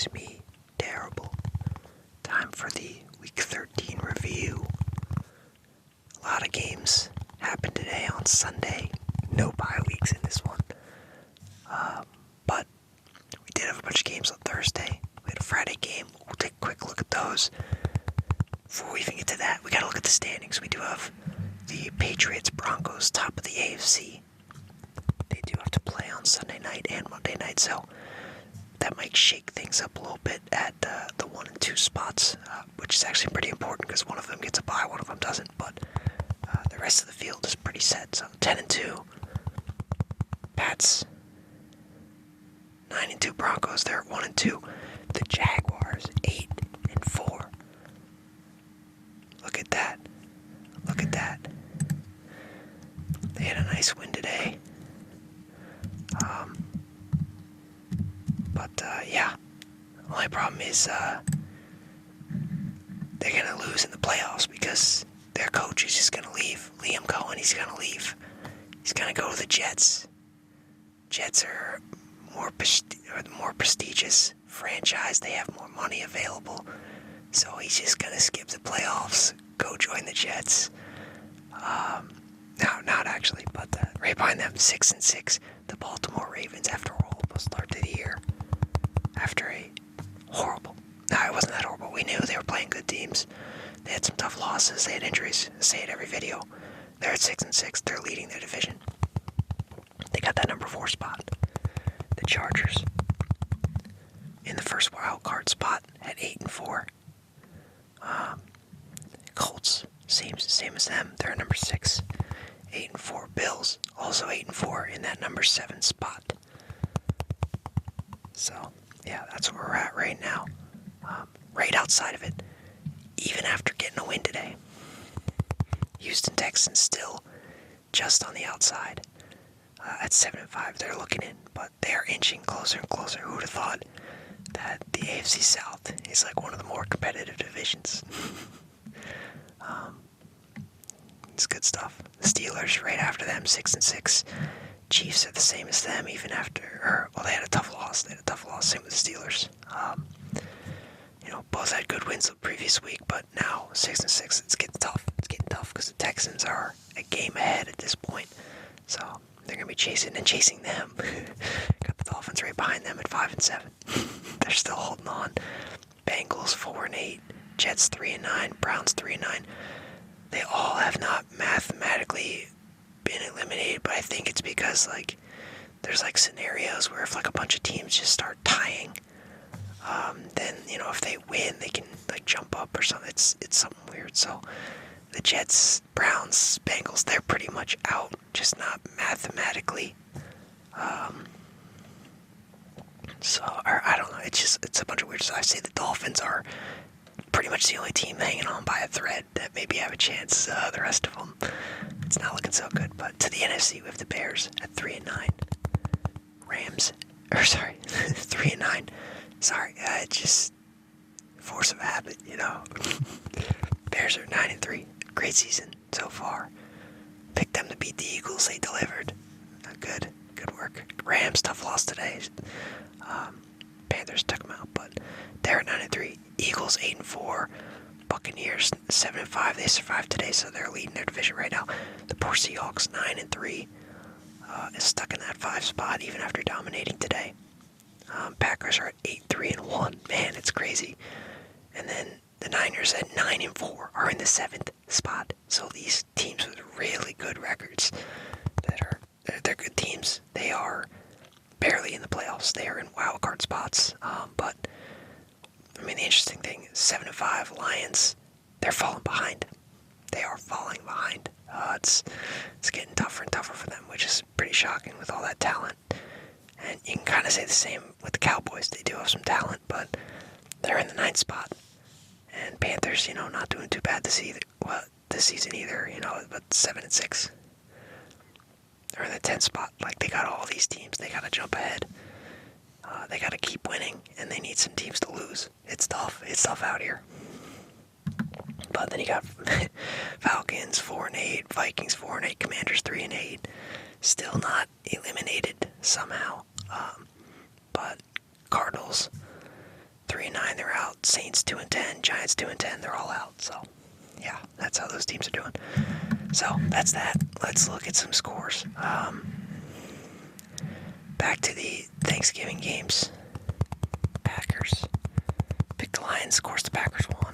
is me, terrible. Time for the Week 13 review. A lot of games happened today on Sunday. No bye weeks in this one. But we did have a bunch of games on Thursday. We had a Friday game. We'll take a quick look at those. Before we even get to that, we gotta look at the standings. We do have the Patriots-Broncos top of the AFC. They do have to play on Sunday night and Monday night, so that might shake things up a little bit at the 1 and 2 spots, which is actually pretty important because one of them gets a bye, one of them doesn't, but the rest of the field is pretty set. So 10 and 2, Pats, 9 and 2 Broncos, they're at 1 and 2. The Jaguars, 8 and 4. Look at that. Look at that. They had a nice win today. Yeah. The only problem is they're going to lose in the playoffs because their coach is just going to leave. Liam Cohen, he's going to leave. He's going to go to the Jets. Jets are the more prestigious franchise. They have more money available. So he's just going to skip the playoffs, go join the Jets. No, not actually, but right behind them, 6 and 6, the Baltimore Ravens after a horrible start to the year. After a horrible... No, it wasn't that horrible. We knew they were playing good teams. They had some tough losses. They had injuries. I say it every video. They're at 6 and 6. They're leading their division. They got that number 4 spot. The Chargers in the first wild card spot at 8 and 4. Colts, same as them. They're at number 6. 8 and 4. Bills, also 8 and 4 in that number 7 spot. So, yeah, that's where we're at right now. Right outside of it, even after getting a win today. Houston Texans still just on the outside. At 7 and 5, they're looking in, but they're inching closer and closer. Who would have thought that the AFC South is like one of the more competitive divisions? It's good stuff. The Steelers right after them, 6 and 6. Chiefs are the same as them, even after, they had a tough loss. Same with the Steelers. Both had good wins the previous week, but now 6 and 6. It's getting tough. It's getting tough because the Texans are a game ahead at this point. So they're gonna be chasing them. Got the Dolphins right behind them at 5 and 7. They're still holding on. Bengals 4 and 8. Jets 3 and 9. Browns 3 and 9. They all have not mathematically been eliminated, but I think it's because there's scenarios where if a bunch of teams just start tying, then if they win they can jump up or something. It's something weird. So the Jets, Browns, Bengals, they're pretty much out, just not mathematically. Or I don't know. It's a bunch of weird stuff. I say the Dolphins are pretty much the only team hanging on by a thread that maybe have a chance. The rest of them, it's not looking so good. But to the NFC, we have the Bears at 3 and 9. Rams, 3 and 9. Sorry, just force of habit, Bears are 9 and 3. Great season so far. Picked them to beat the Eagles. They delivered. Good work. Rams, tough loss today. Panthers took them out, but they're at 9 and 3. Eagles 8 and 4. Buccaneers 7 and 5. They survived today, so they're leading their division right now. The poor Seahawks 9 and 3 is stuck in that 5 spot even after dominating today. Packers are at 8-3 and 1. Man, it's crazy. And then the Niners at 9 and 4 are in the 7th spot. So these teams with really good records they're good teams. They are barely in the playoffs. They are in wild card spots. But the interesting thing is 7 and 5 Lions, they're falling behind. They are falling behind. It's getting tougher and tougher for them, which is pretty shocking with all that talent. And you can kind of say the same with the Cowboys. They do have some talent, but they're in the 9th spot. And Panthers, not doing too bad this season either, but 7 and 6. They're in the 10th spot. They got all these teams. They got to jump ahead. They got to keep winning, and they need some teams to lose. It's tough. It's tough out here. But then you got Falcons 4 and 8, Vikings 4 and 8, Commanders 3 and 8. Still not eliminated somehow. But Cardinals 3-9, they're out. Saints 2-10, Giants 2-10, they're all out. So, yeah, that's how those teams are doing. So that's that. Let's look at some scores. Back to the Thanksgiving games. Packers picked the Lions. Of course, the Packers won.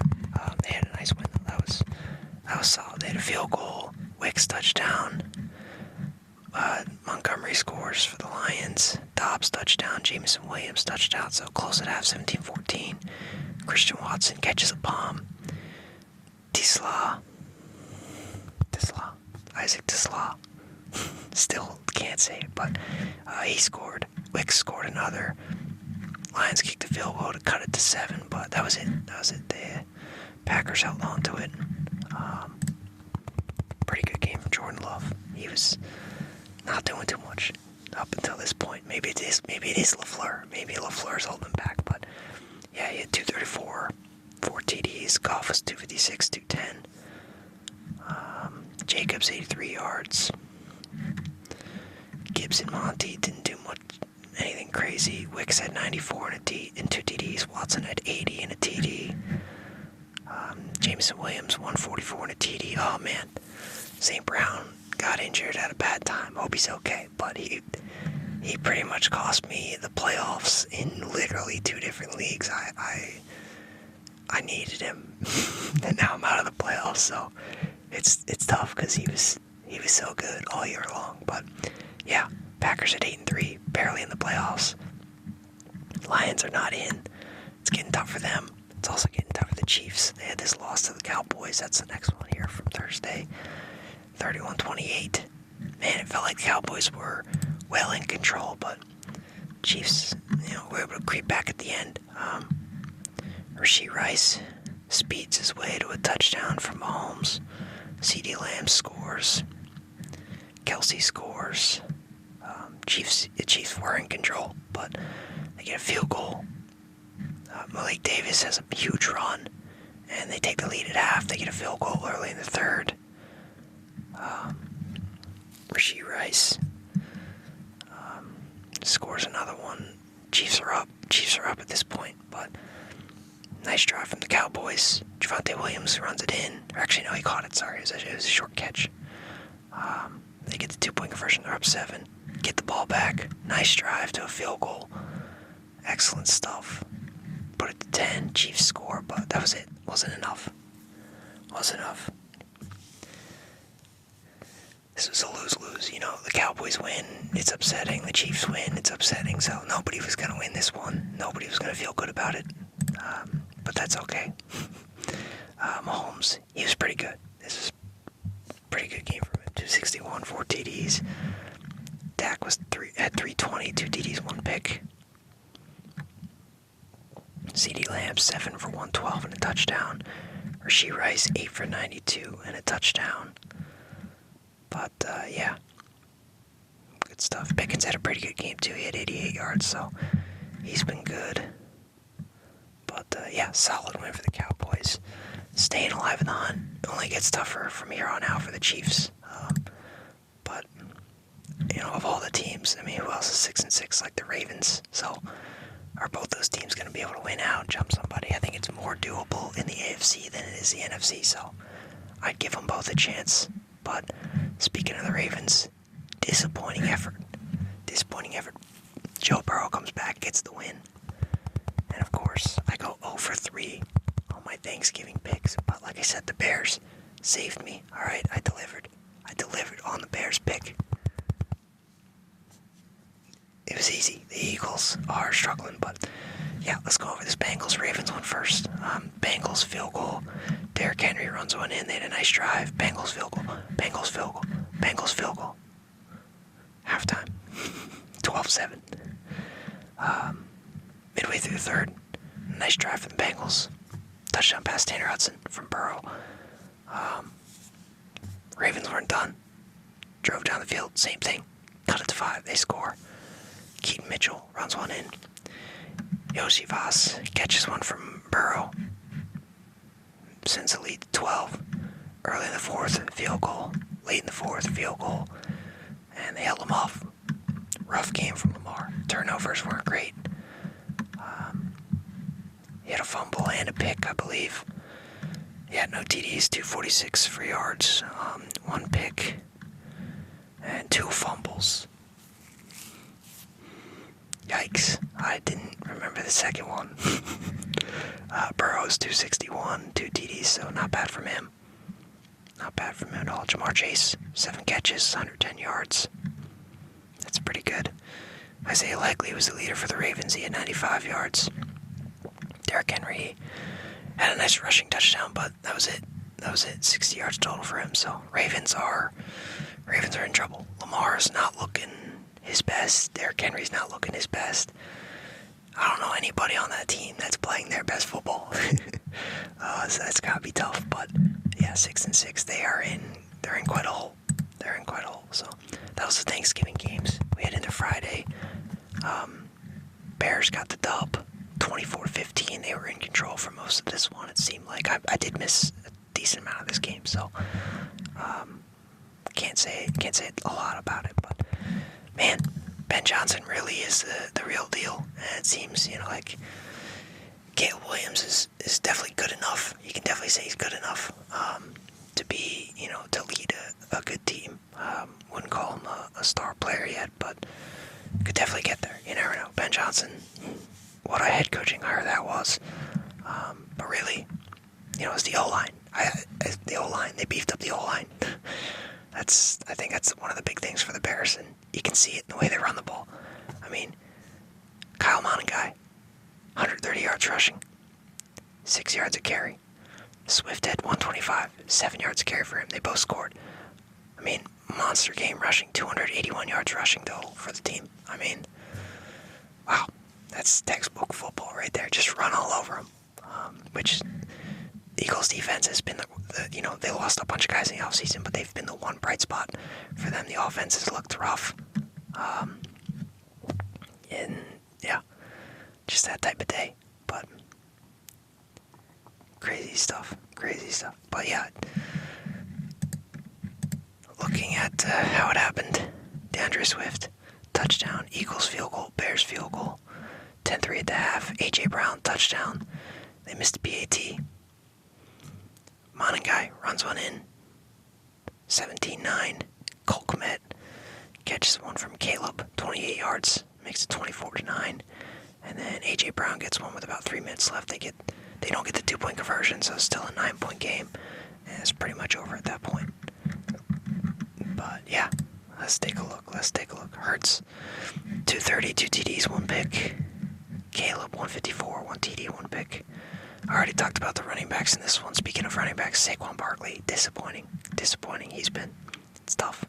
They had a nice win. That was solid. They had a field goal. Wicks touchdown. Montgomery scores for the Lions. Dobbs touchdown. Jameson Williams touchdown. So close at half, 17-14. Christian Watson catches a bomb. Isaac Tisla. Still can't say it, but he scored. Wicks scored another. Lions kicked the field goal to cut it to 7, but that was it. The Packers held on to it. Pretty good game from Jordan Love. He was not doing too much up until this point. Maybe it is LaFleur. Maybe LaFleur's holding him back, but yeah, he had 234, 4 TDs. Goff was 256, 210. Jacobs 83 yards. Gibbs and Monty didn't do anything crazy. Wicks had 94 and 2 TDs. Watson had 80 and a TD. Jameson Williams 144 and a TD. Oh man, St. Brown got injured at a bad time. Hope he's okay, but he pretty much cost me the playoffs in literally 2 different leagues. I needed him, and now I'm out of the playoffs. So it's tough because he was so good all year long. But yeah, Packers at 8-3, barely in the playoffs. Lions are not in. It's getting tough for them. It's also getting tough for the Chiefs. They had this loss to the Cowboys. That's the next one here from Thursday, 31-28. Man, it felt like the Cowboys were well in control, but Chiefs, were able to creep back at the end. Rashee Rice speeds his way to a touchdown from Mahomes. CeeDee Lamb scores. Kelsey scores. The Chiefs were in control, but they get a field goal. Malik Davis has a huge run, and they take the lead at half. They get a field goal early in the third. Rashee Rice scores another one. Chiefs are up at this point, but nice drive from the Cowboys. Javonte Williams runs it in. Or actually, no, he caught it. Sorry, it was a short catch. They get the 2-point conversion. They're up 7. Get the ball back. Nice drive to a field goal. Excellent stuff. Put it to 10. Chiefs score, but that was it. Wasn't enough. This was a lose-lose. The Cowboys win. It's upsetting. The Chiefs win. It's upsetting. So nobody was going to win this one. Nobody was going to feel good about it. But that's okay. Mahomes, he was pretty good. This was a pretty good game for him. 261, 4 TDs. Dak was at 320, 2 TDs, 1 pick. CeeDee Lamb 7 for 112 and a touchdown. Rashee Rice 8 for 92 and a touchdown. But yeah, good stuff. Pickens had a pretty good game too. He had 88 yards, so he's been good. But yeah, solid win for the Cowboys. Staying alive in the hunt only gets tougher from here on out for the Chiefs. But of all the teams, who else is 6-6 like the Ravens? So are both those teams going to be able to win out and jump somebody? I think it's more doable in the AFC than it is the NFC. So I'd give them both a chance. But speaking of the Ravens, disappointing effort. Joe Burrow comes back, gets the win. And of course, I go 0 for 3 on my Thanksgiving picks. But like I said, the Bears saved me. Alright, I delivered on the Bears pick. It was easy. The Eagles are struggling, but yeah, let's go over this Bengals-Ravens one first. Bengals field goal. Derrick Henry runs one in. They had a nice drive. Bengals field goal. Bengals field goal. Bengals field goal. Halftime. 12-7. Midway through the third. Nice drive for the Bengals. Touchdown pass Tanner Hudson from Burrow. Ravens weren't done. Drove down the field. Same thing. Cut it to 5. They score. Keaton Mitchell runs one in. Yoshi Voss catches one from Burrow. Sends the lead to 12. Early in the fourth, field goal. Late in the fourth, field goal. And they held them off. Rough game from Lamar. Turnovers weren't great. fumble and a pick, I believe. Yeah, no TDs, 246 for yards, 1 pick, and 2 fumbles. Yikes, I didn't remember the second one. Burrow's 261, 2 TDs, so not bad from him. Not bad from him at all. Jamar Chase, 7 catches, 110 yards. That's pretty good. Isaiah Likely was the leader for the Ravens. He had 95 yards. Derrick Henry had a nice rushing touchdown, but that was it. 60 yards total for him. So Ravens are in trouble. Lamar's not looking his best. Derrick Henry's not looking his best. I don't know anybody on that team that's playing their best football. So that's gotta be tough. But yeah, 6-6. They're in quite a hole. So that was the Thanksgiving games. We head into Friday. Bears got the dub, 24-15. They were in control for most of this one. It seemed like I did miss a decent amount of this game, so can't say a lot about it. But man, Ben Johnson really is the real deal. And it seems, like Caleb Williams is definitely good enough. You can definitely say he's good enough to be, to lead a good team. Wouldn't call him a star player yet, but could definitely get there. You never know. Ben Johnson, what a head coaching hire that was. But really, it's the O-line. The O-line, they beefed up the O-line. I think that's one of the big things for the Bears, and you can see it in the way they run the ball. I mean, Kyle Monangai, 130 yards rushing, 6 yards a carry. Swift had 125, 7 yards a carry for him. They both scored. I mean, monster game rushing, 281 yards rushing total for the team. I mean, wow, that's textbook football right there. Just run all over them. Which the Eagles' defense has been they lost a bunch of guys in the offseason, but they've been the one bright spot for them. The offense has looked rough. And yeah, just that type of day. But crazy stuff. But yeah, looking at how it happened, DeAndre Swift, touchdown, Eagles field goal, Bears field goal, 10-3 at the half, A.J. Brown, touchdown. They missed a PAT. Monangai runs one in, 17-9. Cole Kmet catches one from Caleb, 28 yards, makes it 24-9. And then A.J. Brown gets one with about 3 minutes left. They don't get the 2-point conversion, so it's still a 9-point game. And it's pretty much over at that point. But yeah, let's take a look. Hurts, 230, 2 TDs, 1 pick. Caleb, 154, 1 TD, 1 pick. I already talked about the running backs in this one. Speaking of running backs, Saquon Barkley, disappointing. It's tough.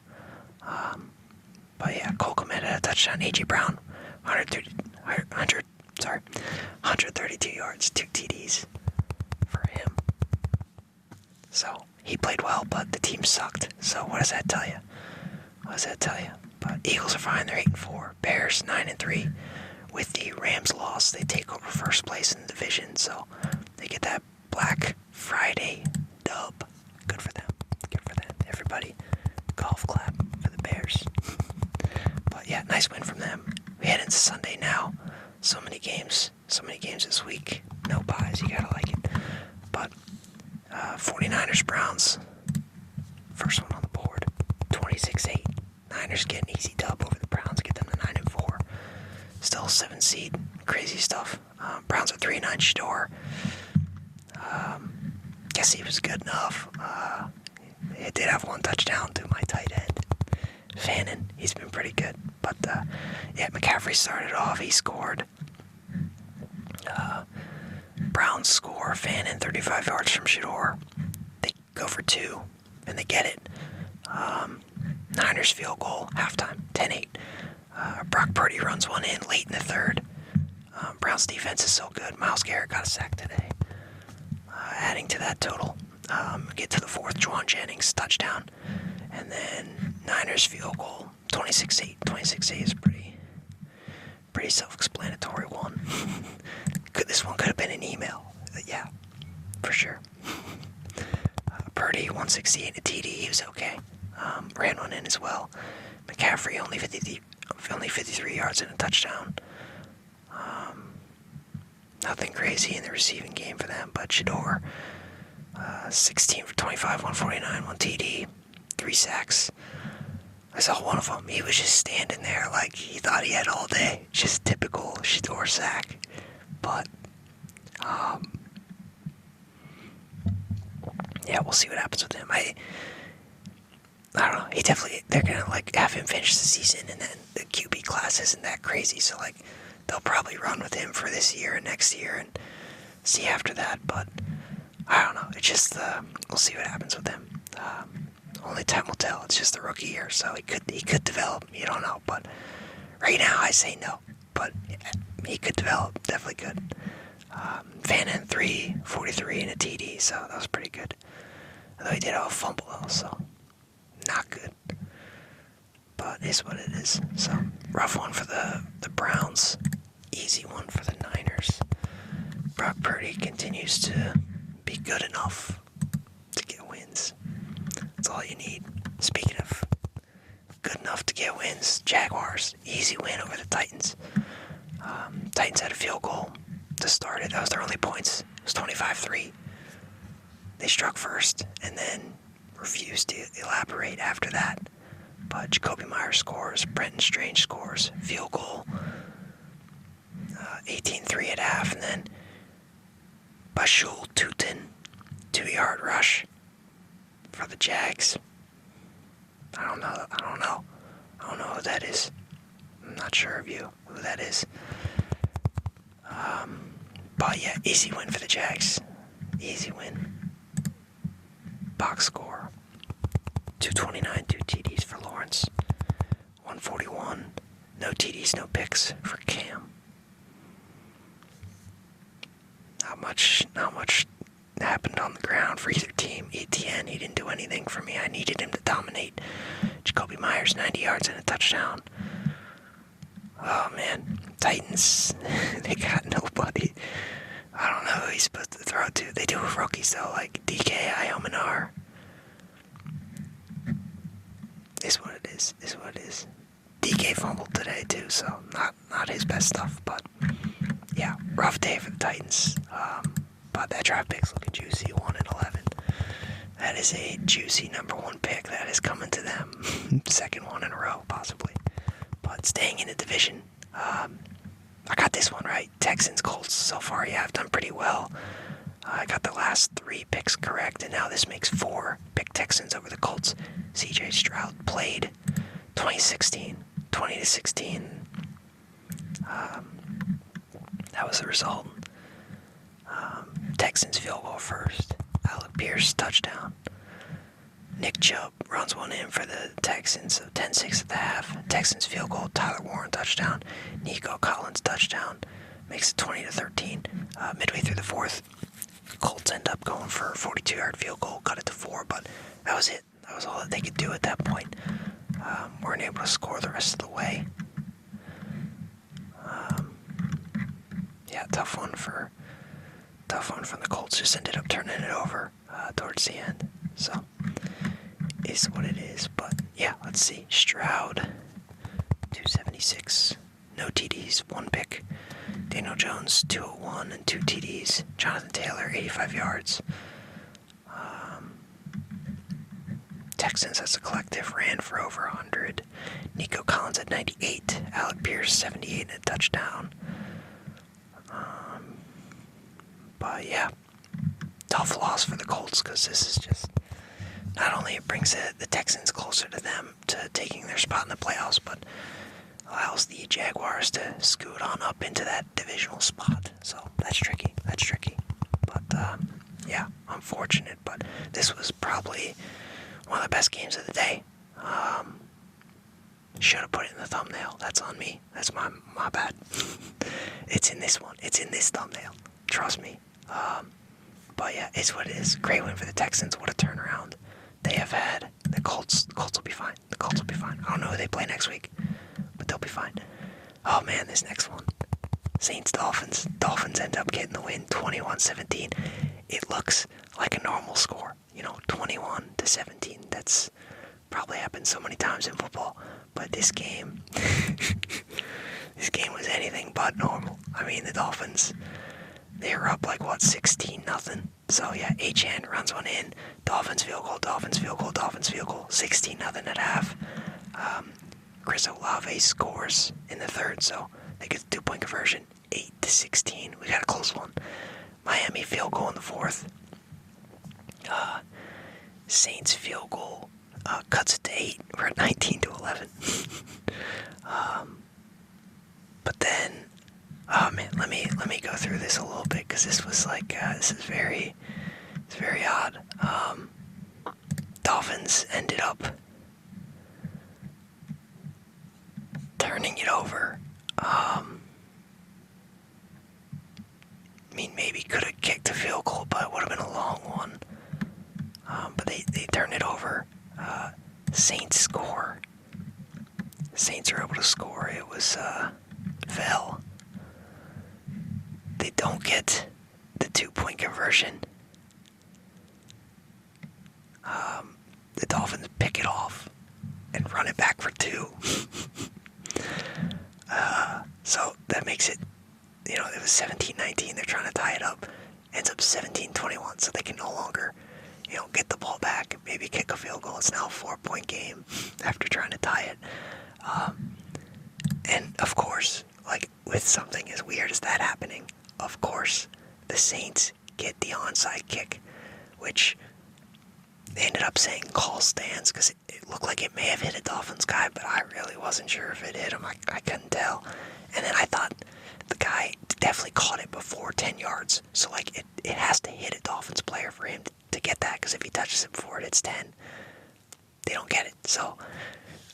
But yeah, Cole Kmet had a touchdown. A.J. Brown, 132 yards, 2 TDs for him. So he played well, but the team sucked. So what does that tell you? But Eagles are fine. They're 8-4. Bears 9-3. With the Rams loss, they take over first place in the division. So they get that Black Friday dub. Good for them. Everybody, golf clap for the Bears. But yeah, nice win from them. We head into Sunday now. So many games this week. No buys, you gotta like it. But 49ers Browns, first one on the board, 26-8. Niners get an easy dub over the Browns, get them to 9-4. Still 7 seed, crazy stuff. Browns are 3-9. Shador, guess he was good enough. It did have 1 touchdown to my tight end, Fannin. He's been pretty good. But yeah, McCaffrey started off. He scored. Browns score. Fannin 35 yards from Shador. They go for 2, and they get it. Niners field goal, halftime, 10-8. Brock Purdy runs one in late in the third. Browns defense is so good. Myles Garrett got a sack today. Adding to that total. Get to the fourth, Juwan Jennings, touchdown. And then Niners field goal, 26-8. 26-8 is pretty self-explanatory one. This one could have been an email. Yeah, for sure. Purdy, 168 a TD, he was okay. Ran one in as well. McCaffrey, only 53 yards and a touchdown. Nothing crazy in the receiving game for them, but Shador, 16 for 25, 149, 1 TD, 3 sacks. I saw one of them. He was just standing there like he thought he had all day. Just typical Shador sack. But, yeah, we'll see what happens with him. I don't know. They're going to, like, have him finish the season, and then the QB class isn't that crazy. So, like, they'll probably run with him for this year and next year and see after that. But, I don't know. It's just, we'll see what happens with him. Only time will tell. It's just a rookie year, so he could develop. You don't know, but right now I say no. But yeah, he could develop. Definitely could. Fannin 343 and a TD, so that was pretty good. Although he did have a fumble though, so not good. But it's what it is. So rough one for the Browns. Easy one for the Niners. Brock Purdy continues to be good enough to get wins. That's all you need. Speaking of good enough to get wins, Jaguars, easy win over the Titans. Titans had a field goal to start it. That was their only points. It was 25-3. They struck first and then refused to elaborate after that. But Jacoby Myers scores, Brenton Strange scores, field goal, 18-3 at half, and then Bashul Tutin, 2-yard rush for the Jags. I don't know who that is. I'm not sure of you who that is. But yeah, easy win for the Jags. Easy win. Box score. 229, 2 TDs for Lawrence. 141. No TDs, no picks for Cam. Not much happened on the ground for either team. ETN, he didn't do anything for me. I needed him to dominate. Jacoby Myers, 90 yards and a touchdown. Oh man, Titans, they got nobody. I don't know who he's supposed to throw to. They do have rookies though, like DK Iomanar. Is what it is. DK fumbled today too, so not his best stuff, but yeah, rough day for the Titans. But that draft pick's looking juicy, 1-11. That is a juicy number 1 pick that is coming to them. Second one in a row, possibly. But staying in the division, I got this one right. Texans, Colts. So far, yeah, I've done pretty well. I got the last 3 picks correct, and now this makes 4. Pick Texans over the Colts. C.J. Stroud played 2016, 20-16. That was the result. Texans field goal first. Alec Pierce touchdown. Nick Chubb runs one in for the Texans, so 10-6 at the half. Texans field goal, Tyler Warren touchdown. Nico Collins touchdown. Makes it 20-13. Midway through the fourth, Colts end up going for a 42-yard field goal, cut it to 4, but that was it. That was all that they could do at that point. Weren't able to score the rest of the way. Yeah, tough one from the Colts. Just ended up turning it over towards the end. So, is what it is. But yeah, let's see. Stroud, 276, no TDs, 1 pick. Daniel Jones, 201 and 2 TDs. Jonathan Taylor, 85 yards. Texans as a collective ran for over 100. Nico Collins at 98. Alec Pierce, 78 and a touchdown. But yeah, tough loss for the Colts because this is just, not only it brings the Texans closer to them, to taking their spot in the playoffs, but allows the Jaguars to scoot on up into that divisional spot. So that's tricky. But yeah, unfortunate, but this was probably one of the best games of the day. Should have put it in the thumbnail. That's on me. That's my bad. It's in this one. It's in this thumbnail. Trust me. But yeah, it's what it is. Great win for the Texans. What a turnaround they have had. The Colts will be fine. I don't know who they play next week, but they'll be fine. Oh man, this next one. Saints, Dolphins. Dolphins end up getting the win, 21-17. It looks like a normal score. 21-17. That's probably happened so many times in football. But this game, this game was anything but normal. I mean, the Dolphins They were up like, what, 16-0. So, yeah, Achane runs one in. Dolphins field goal, Dolphins field goal, Dolphins field goal. 16-0 at half. Chris Olave scores in the third, so they get the 2-point conversion. 8-16. We got a close one. Miami field goal in the fourth. Saints field goal cuts it to 8. We're at 19-11. But then, oh man, let me go through this a little bit because this was like it's very odd. Dolphins ended up turning it over. I mean, maybe could have kicked a field goal, but it would have been a long one. But they turned it over. Saints score. Saints are able to score. It was Vel. They don't get the 2-point conversion. The Dolphins pick it off and run it back for 2. So that makes it, it was 17-19. They're trying to tie it up. Ends up 17-21, so they can no longer, get the ball back, maybe kick a field goal. It's now a 4-point game after trying to tie it. And of course, like with something as weird as that happening, of course, the Saints get the onside kick, which they ended up saying call stands because it looked like it may have hit a Dolphins guy, but I really wasn't sure if it hit him. I couldn't tell. And then I thought the guy definitely caught it before 10 yards. So, like, it has to hit a Dolphins player for him to get that, because if he touches it before it hits 10, they don't get it. So,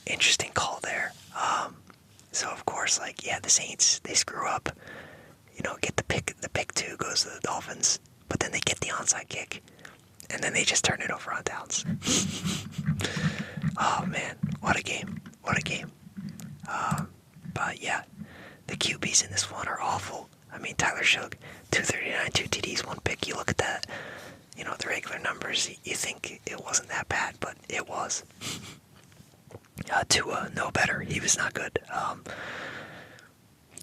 interesting call there. So, of course, like, yeah, the Saints, they screw up. Get the pick. The pick 2 goes to the Dolphins, but then they get the onside kick. And then they just turn it over on downs. Oh, man. What a game. What a game. But, yeah, the QBs in this one are awful. I mean, Tyler Shug, 239, 2 TDs, 1 pick. You look at that, the regular numbers, you think it wasn't that bad, but it was. Tua, no better. He was not good.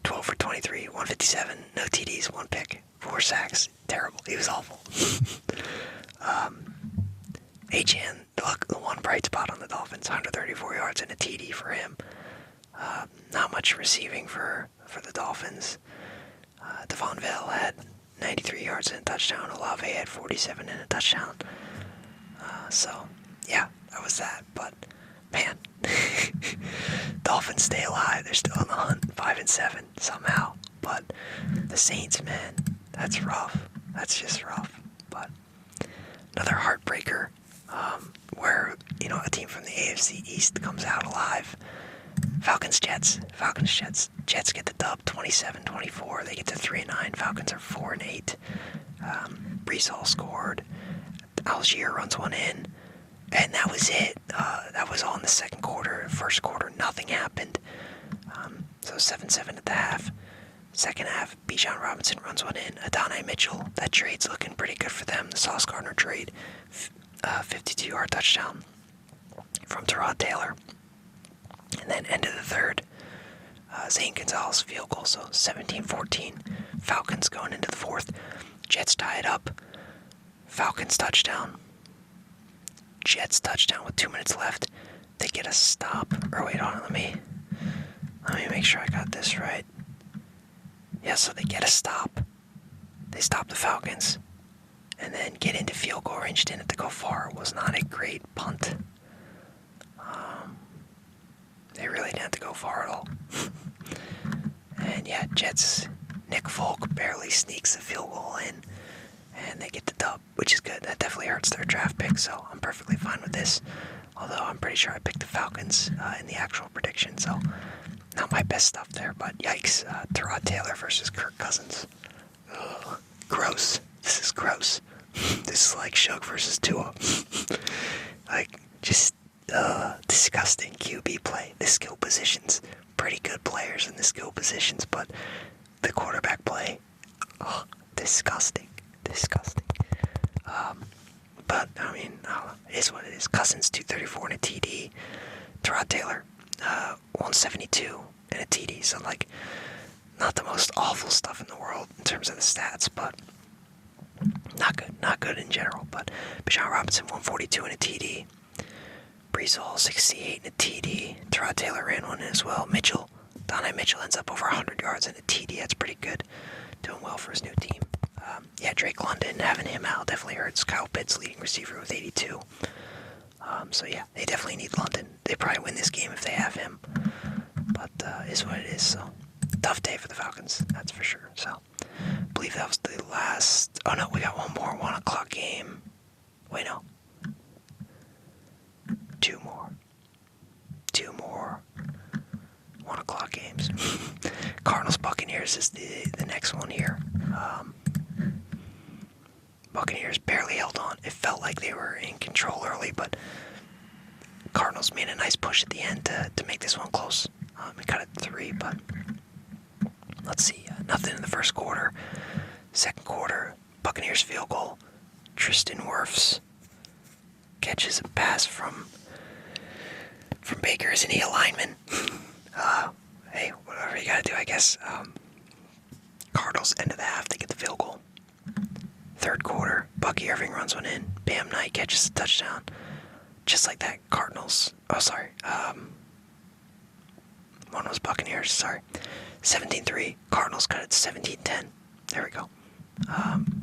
12 for 23, 157, no TDs, 1 pick, 4 sacks. Terrible. He was awful. Achane, the one bright spot on the Dolphins, 134 yards and a TD for him. Not much receiving for the Dolphins. Devon Vale had 93 yards and a touchdown. Olave had 47 and a touchdown. So, yeah, that was that. But, man, Dolphins stay alive. They're still on the hunt, 5-7 somehow. But the Saints, man, that's rough. That's just rough. But another heartbreaker, where, a team from the AFC East comes out alive. Falcons-Jets. Jets get the dub, 27-24. They get to 3-9. Falcons are 4-8. Brees Hall scored. Algier runs one in. And that was it. That was all in the second quarter. First quarter, nothing happened. So 7-7 at the half. Second half, Bijan Robinson runs one in. Adonai Mitchell, that trade's looking pretty good for them. The Sauce Gardner trade. 52-yard touchdown from Tyrod Taylor. And then end of the third, Zane Gonzalez field goal, so 17-14. Falcons going into the fourth. Jets tie it up. Falcons touchdown. Jets touchdown with 2 minutes left. They get a stop. Or wait, hold on, let me make sure I got this right. Yeah, so they get a stop. They stop the Falcons. And then get into field goal range. Didn't have to go far. It was not a great punt. They really didn't have to go far at all. And yeah, Jets, Nick Folk barely sneaks the field goal in. And they get the dub, which is good. That definitely hurts their draft pick, so I'm perfectly fine with this. Although I'm pretty sure I picked the Falcons in the actual prediction, so not my best stuff there. But yikes, Tyrod Taylor versus Kirk Cousins. Ugh, gross. This is gross. This is like Shug versus Tua. Like, just disgusting QB play. The skill positions, pretty good players in the skill positions, but the quarterback play, disgusting. But I mean, it is what it is. Cousins 234 and a TD. Tyrod Taylor 172 and a TD. So like, not the most awful stuff in the world in terms of the stats, but not good in general. But Bijan Robinson 142 and a TD. Brees Hall 68 and a TD. Tyrod Taylor ran one as well. Donnie Mitchell ends up over 100 yards and a TD. That's pretty good. Doing well for his new team. Drake London, having him out definitely hurts. Kyle Pitts, leading receiver with 82. So yeah, they definitely need London. They probably win this game if they have him. But is what it is. So tough day for the Falcons, that's for sure. So I believe that was the last. Oh no, we got one more 1 o'clock game. Wait, no. Two more 1 o'clock games. Cardinals Buccaneers is the next one here. Buccaneers barely held on. It felt like they were in control early, but Cardinals made a nice push at the end to make this one close. We cut it 3, but let's see. Nothing in the first quarter. Second quarter, Buccaneers field goal. Tristan Wirfs catches a pass from Baker. Isn't he a lineman? Hey, whatever you gotta do, I guess. Cardinals end of the half, they get the field goal. Third quarter, Bucky Irving runs one in. Bam Knight catches a touchdown. Just like that, Cardinals. Oh, sorry. One was Buccaneers, sorry. 17-3. Cardinals cut it to 17-10. There we go.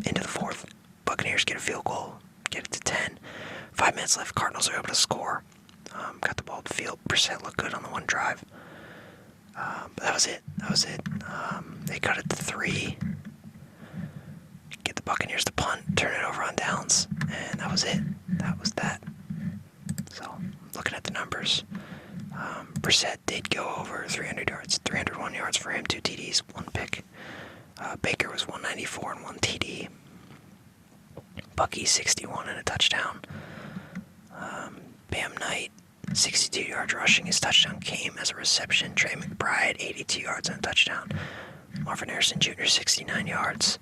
Into the fourth. Buccaneers get a field goal. Get it to 10. 5 minutes left. Cardinals are able to score. Got the ball to the field. Brissett looked good on the one drive. But that was it. They cut it to 3. Get the Buccaneers to punt. Turn it over on downs. And that was it. That was that. So, looking at the numbers. Brissett did go over 300 yards. 301 yards for him. 2 TDs. 1 pick. Baker was 194 and 1 TD. Bucky 61 and a touchdown. Bam Knight 62 yards rushing. His touchdown came as a reception. Trey McBride 82 yards and a touchdown. Marvin Harrison Jr. 69 yards.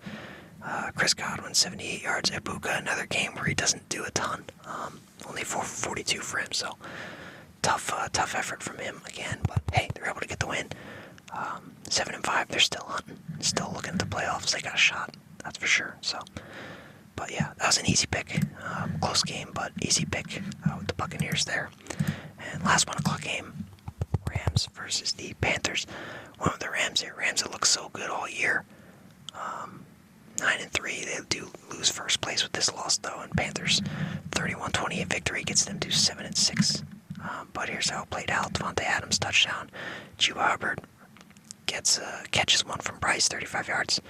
Chris Godwin 78 yards. Ibuka, another game where he doesn't do a ton. Only 442 for him, so tough effort from him again. But hey, they're able to get the win. 7-5. They're still hunting. Still looking at the playoffs. They got a shot. That's for sure. So, but yeah, that was an easy pick. Close game, but easy pick with the Buccaneers there. And last 1 o'clock game, Rams versus the Panthers. One of the Rams here. Rams that look so good all year. 9-3. They do lose first place with this loss though. And Panthers 31-28 victory gets them to 7-6. But here's how it played out. Devontae Adams touchdown. Chuba Hubbard catches one from Bryce, 35 yards.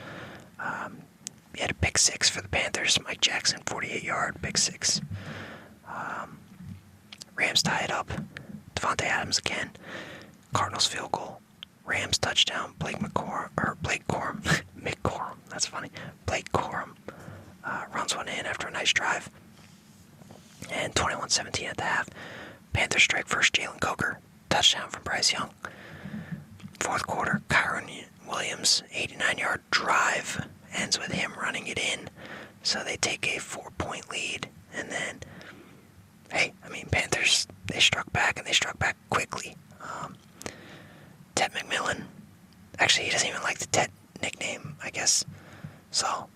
He had a pick 6 for the Panthers. Mike Jackson, 48-yard pick 6. Rams tie it up. Devontae Adams again. Cardinals field goal. Rams touchdown. Blake Corum. That's funny. Blake Corum runs one in after a nice drive. And 21-17 at the half. Panthers strike first. Jalen Coker. Touchdown from Bryce Young. Fourth quarter. Kyron Williams, 89-yard drive. Ends with him running it in. So they take a 4-point lead. And then, hey, Panthers, they struck back, and they struck back quickly. Ted McMillan. Actually, he doesn't even like the Ted nickname, I guess. So,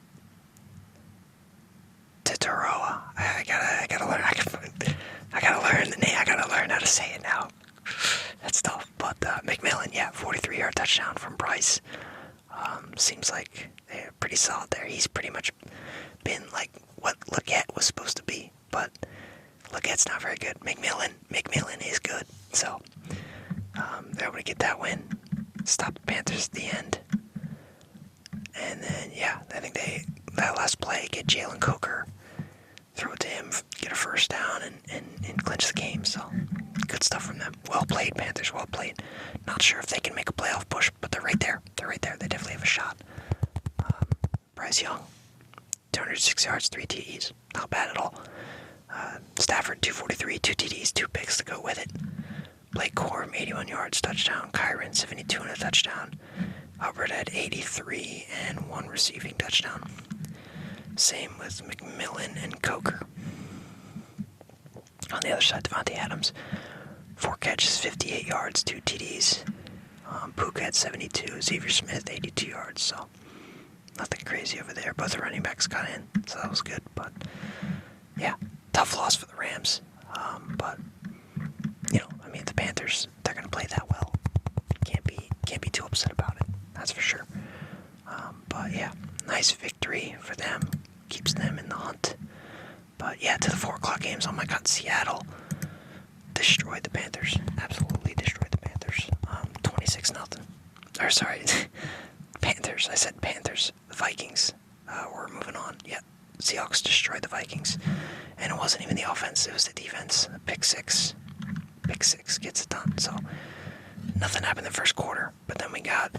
Tataroa. I gotta learn. I gotta learn the name. I gotta learn how to say it now. That's tough. But McMillan, 43-yard touchdown from Bryce. Seems like they're pretty solid there. He's pretty much been like what Leggett was supposed to be, but Leggett's not very good. McMillan is good. So they're able to get that win, stop the Panthers at the end, and then I think that last play get Jalen Coker, throw it to him, get a first down, and clinch the game. So good stuff from them. Well played, Panthers. Well played. Not sure if they can make a playoff push, but they're right there. They definitely have a shot. Bryce Young, 206 yards, 3 TDs. Not bad at all. Stafford, 243, 2 TDs, 2 picks to go with it. Blake Corum, 81 yards, touchdown. Kyron, 72 and a touchdown. Hubbard had 83 and 1 receiving touchdown. Same with McMillan and Coker. On the other side, Devontae Adams, 4 catches, 58 yards, 2 TDs. Puka had 72, Xavier Smith 82 yards, so nothing crazy over there. Both the running backs got in, so that was good. But yeah, tough loss for the Rams. But the Panthers, they're gonna play that well. Can't be too upset about it. That's for sure. But yeah, nice victory for them. Keeps them in the hunt. But yeah, to the 4 o'clock games. Oh my God, Seattle destroyed the Panthers. Absolutely destroyed the Panthers. 26-0. Or sorry, Panthers. I said Panthers. The Vikings. We're moving on. Yeah, Seahawks destroyed the Vikings. And it wasn't even the offense, it was the defense. Pick six gets it done. So nothing happened in the first quarter. But then we got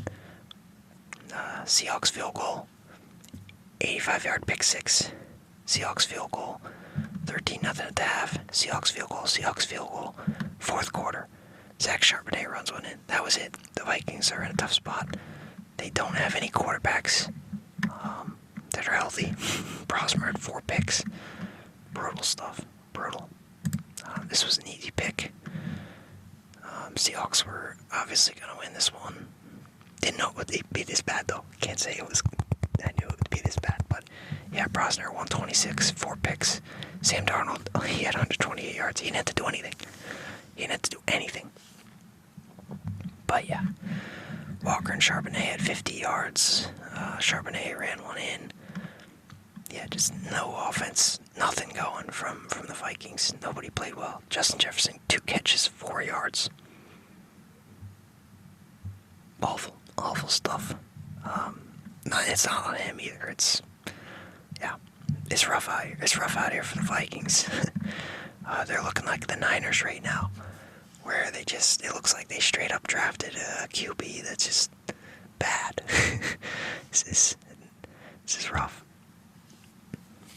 Seahawks field goal, 85-yard pick six. Seahawks field goal, 13-0 at the half. Seahawks field goal, fourth quarter. Zach Charbonnet runs one in. That was it. The Vikings are in a tough spot. They don't have any quarterbacks that are healthy. Prosper had 4 picks. Brutal stuff. Brutal. This was an easy pick. Seahawks were obviously going to win this one. Didn't know it would be this bad, though. Can't say I knew it would be this bad, but yeah, Brosner, 126, 4 picks. Sam Darnold, he had 128 yards. He didn't have to do anything. But yeah, Walker and Charbonnet had 50 yards. Charbonnet ran one in. Yeah, just no offense, nothing going from the Vikings. Nobody played well. Justin Jefferson, 2 catches, 4 yards. Awful stuff. It's not on him either. It's rough out here. It's rough out here for the Vikings. They're looking like the Niners right now, where it looks like they straight up drafted a QB that's just bad. This is rough.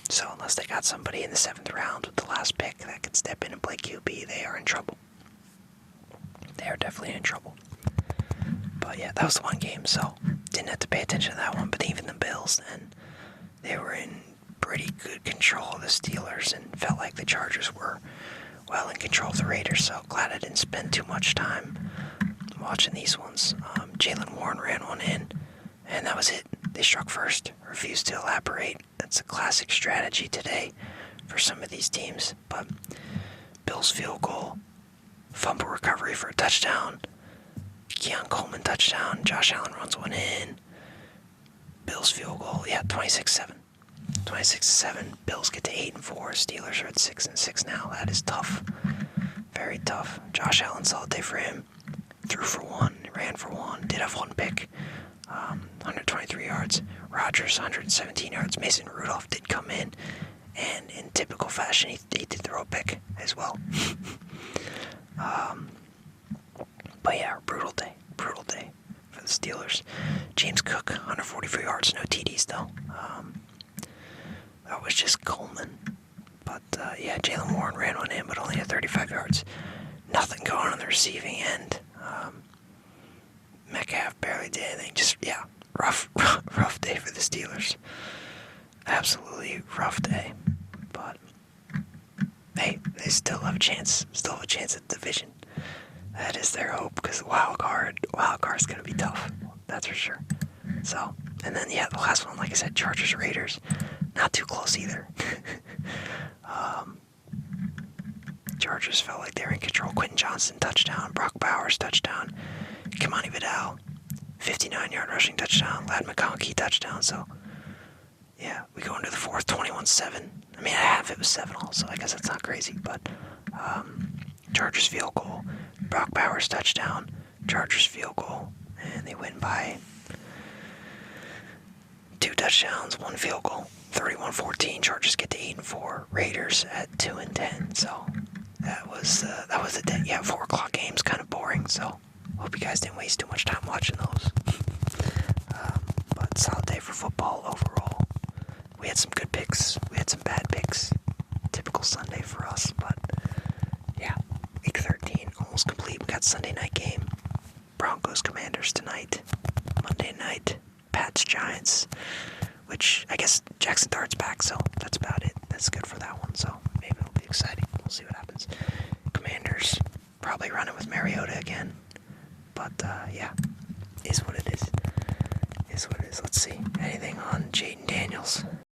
So unless they got somebody in the 7th round with the last pick that can step in and play QB, they are in trouble. They are definitely in trouble. But yeah, that was the one game, so didn't have to pay attention to that one. But even the Bills, then, they were in pretty good control of the Steelers and felt like the Chargers were well in control of the Raiders. So glad I didn't spend too much time watching these ones. Jaylen Warren ran one in, and that was it. They struck first, refused to elaborate. That's a classic strategy today for some of these teams. But Bills field goal, fumble recovery for a touchdown. Keon Coleman touchdown. Josh Allen runs one in. Bills field goal. Yeah, 26-7. 26-7. Bills get to 8-4. Steelers are at 6-6 now. That is tough. Very tough. Josh Allen, solid day for him. Threw for 1. Ran for 1. Did have 1 pick. 123 yards. Rodgers, 117 yards. Mason Rudolph did come in. And in typical fashion, he did throw a pick as well. But yeah, brutal day for the Steelers. James Cook, 144 yards, no TDs though. That was just Coleman. But yeah, Jaylen Warren ran one in, but only had 35 yards. Nothing going on the receiving end. Metcalf barely did anything. Just, yeah, rough day for the Steelers. Absolutely rough day. But hey, they still have a chance. Still have a chance at the division. That is their hope, because the wild card's gonna be tough. That's for sure. So, and then yeah, the last one, like I said, Chargers Raiders, not too close either. Chargers felt like they were in control. Quentin Johnson touchdown, Brock Bowers touchdown, Kimani Vidal 59-yard rushing touchdown, Ladd McConkey touchdown. So yeah, we go into the fourth, 21-7. I mean, at half it was 7-all, so I guess that's not crazy, but Chargers field goal, Brock Bowers touchdown, Chargers field goal, and they win by 2 touchdowns, 1 field goal, 31-14. Chargers get to 8-4. Raiders at 2-10. So that was the day. Yeah, 4 o'clock games, kind of boring. So hope you guys didn't waste too much time watching those. But solid day for football overall. We had some good picks. We had some bad picks. Typical Sunday for us, but yeah, week 13 almost complete. We got Sunday night game. Broncos Commanders tonight. Monday night, Pats Giants, which I guess Jackson Dart's back, so that's about it. That's good for that one, so maybe it'll be exciting. We'll see what happens. Commanders probably running with Mariota again. But yeah, is what it is. Is what it is. Let's see. Anything on Jaden Daniels?